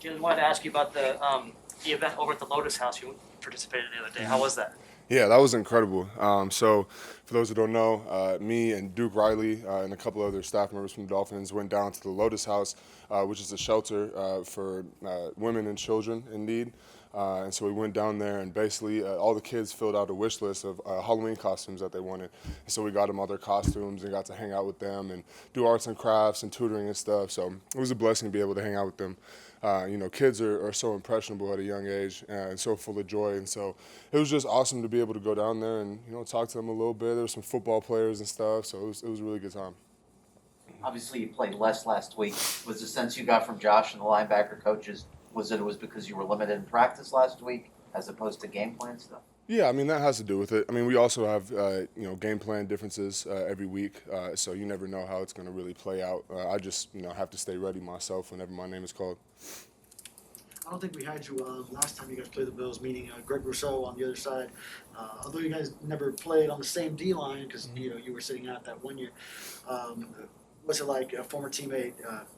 Jaelan, wanted to ask you about the event over at the Lotus House you participated in the other day. How was that? Yeah, that was incredible. So, for those who don't know, me and Duke Riley and a couple other staff members from the Dolphins went down to the Lotus House, which is a shelter for women and children in need. And so we went down there, and basically all the kids filled out a wish list of Halloween costumes that they wanted. And so we got them all their costumes and got to hang out with them and do arts and crafts and tutoring and stuff. So it was a blessing to be able to hang out with them. Kids are so impressionable at a young age and so full of joy. And so it was just awesome to be able to go down there and talk to them a little bit. There were some football players and stuff, so it was a really good time. Obviously, you played less last week. Was the sense you got from Josh and the linebacker coaches it was because you were limited in practice last week as opposed to game plan stuff? Yeah, I mean that has to do with it. I mean we also have game plan differences every week, so you never know how it's going to really play out. I just have to stay ready myself whenever my name is called. I don't think we had you last time you guys played the Bills, meaning Greg Rousseau on the other side. Although you guys never played on the same D line because you were sitting out that 1 year. Um, what's it like, a former teammate,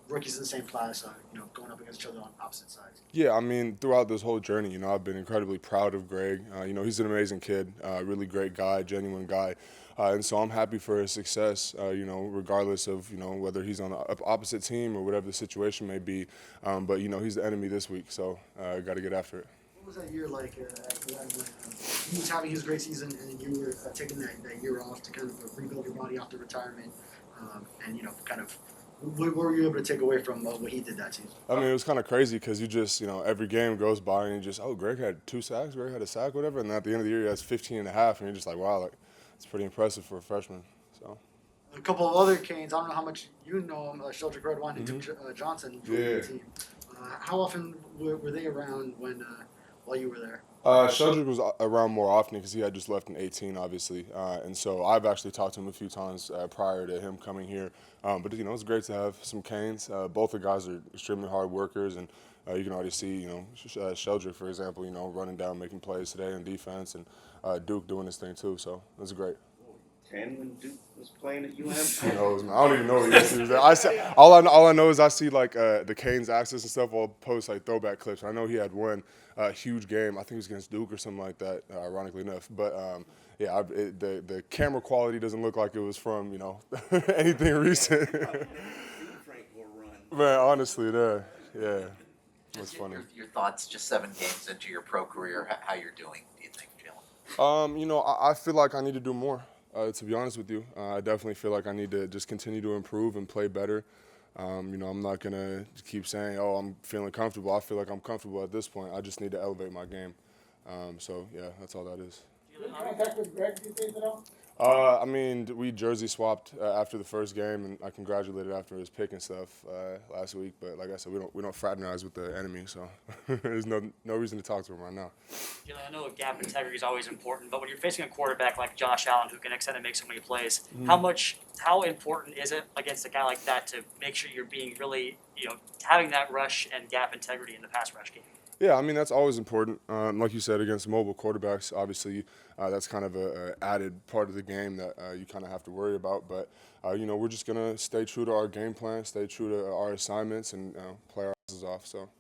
rookies in the same class, going up against each other on opposite sides? Yeah, I mean, throughout this whole journey, I've been incredibly proud of Greg. He's an amazing kid, really great guy, genuine guy. And so I'm happy for his success, regardless of, whether he's on the opposite team or whatever the situation may be. But he's the enemy this week, so got to get after it. What was that year like when he was having his great season and you were taking that year off to kind of rebuild your body after retirement? And, kind of, what were you able to take away from what he did that season? I mean, it was kind of crazy because you just, every game goes by and you just, oh, Greg had 2 sacks, Greg had a sack, whatever. And at the end of the year, he has 15 and a half, and you're just like, wow, like, it's pretty impressive for a freshman. So. A couple of other Canes, I don't know how much you know him, Sheldrick Redwine and Duke Johnson from your team. How often were they around while you were there? Sheldrick was around more often because he had just left in 18, obviously. And so I've actually talked to him a few times prior to him coming here. But, it's great to have some Canes. Both the guys are extremely hard workers, and you can already see, Sheldrick, for example, running down, making plays today in defense, and Duke doing his thing too. So it's great. 10 when Duke was playing at UM. Who knows, man? I don't even know what he was there. All I know is I see like the Canes access and stuff. I'll post like throwback clips. I know he had one huge game. I think it was against Duke or something like that. Ironically enough, but the camera quality doesn't look like it was from anything recent. Frank will run. Man, honestly, yeah, it's funny. Your thoughts, just 7 games into your pro career, how you're doing? Do you think, Jaelan? I feel like I need to do more. To be honest with you, I definitely feel like I need to just continue to improve and play better. I'm not gonna keep saying, "Oh, I'm feeling comfortable." I feel like I'm comfortable at this point. I just need to elevate my game. So yeah, that's all that is. Contact with Greg these days at all? I mean, we jersey swapped after the first game, and I congratulated after his pick and stuff last week. But like I said, we don't fraternize with the enemy, so there's no reason to talk to him right now. Jaelan, I know gap integrity is always important, but when you're facing a quarterback like Josh Allen who can extend and make so many plays, how important is it against a guy like that to make sure you're being really, having that rush and gap integrity in the pass rush game? Yeah, I mean that's always important. Like you said, against mobile quarterbacks, obviously that's kind of a added part of the game that you kind of have to worry about. But we're just gonna stay true to our game plan, stay true to our assignments, and play our asses off. So.